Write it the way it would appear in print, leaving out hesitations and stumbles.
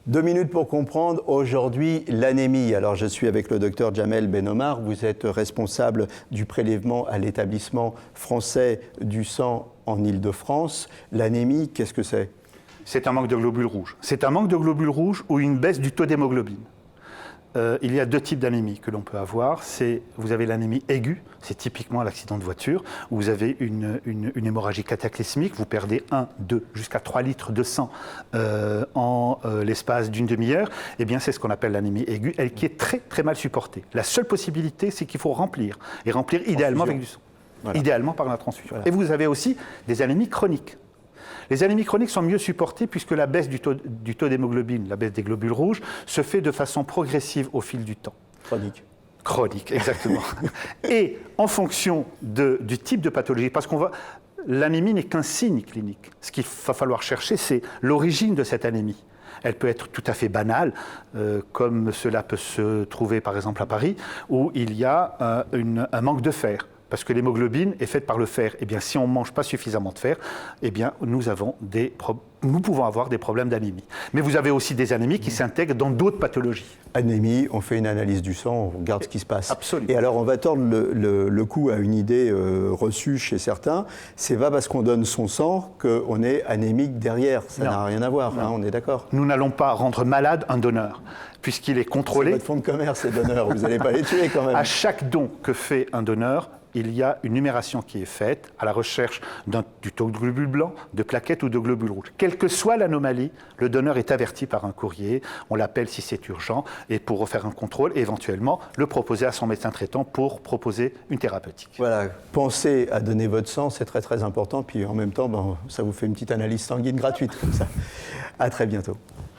2 minutes pour comprendre aujourd'hui l'anémie. Alors je suis avec le docteur Jamel Benomar, vous êtes responsable du prélèvement à l'établissement français du sang en Île-de-France. L'anémie, qu'est-ce que c'est? C'est un manque de globules rouges. C'est un manque de globules rouges ou une baisse du taux d'hémoglobine. Il y a 2 types d'anémie que l'on peut avoir. Vous avez l'anémie aiguë, c'est typiquement l'accident de voiture, où vous avez une hémorragie cataclysmique, vous perdez 1, 2, jusqu'à 3 litres de sang en l'espace d'une demi-heure. Eh bien, c'est ce qu'on appelle l'anémie aiguë, elle qui est très très mal supportée. La seule possibilité, c'est qu'il faut remplir, et remplir idéalement avec du sang, idéalement par la transfusion. Voilà. Et vous avez aussi des anémies chroniques. Les anémies chroniques sont mieux supportées puisque la baisse du taux d'hémoglobine, la baisse des globules rouges, se fait de façon progressive au fil du temps. Chronique, exactement. Et en fonction du type de pathologie, parce l'anémie n'est qu'un signe clinique. Ce qu'il va falloir chercher, c'est l'origine de cette anémie. Elle peut être tout à fait banale, comme cela peut se trouver par exemple à Paris, où il y a un manque de fer. Parce que l'hémoglobine est faite par le fer. Eh bien, si on ne mange pas suffisamment de fer, eh bien, nous pouvons avoir des problèmes d'anémie. Mais vous avez aussi des anémies qui s'intègrent dans d'autres pathologies. Anémie, on fait une analyse du sang, on regarde ce qui se passe. Absolument. Et alors, on va tordre le cou à une idée reçue chez certains. C'est pas parce qu'on donne son sang qu'on est anémique derrière. Ça n'a rien à voir, hein, on est d'accord. Nous n'allons pas rendre malade un donneur, puisqu'il est contrôlé. C'est votre fonds de commerce, ces donneurs. Vous n'allez pas les tuer quand même. À chaque don que fait un donneur, il y a une numération qui est faite à la recherche du taux de globules blancs, de plaquettes ou de globules rouges. Quelle que soit l'anomalie, le donneur est averti par un courrier, on l'appelle si c'est urgent, et pour refaire un contrôle, et éventuellement le proposer à son médecin traitant pour proposer une thérapeutique. Voilà, pensez à donner votre sang, c'est très très important, puis en même temps, ça vous fait une petite analyse sanguine gratuite comme ça. À très bientôt.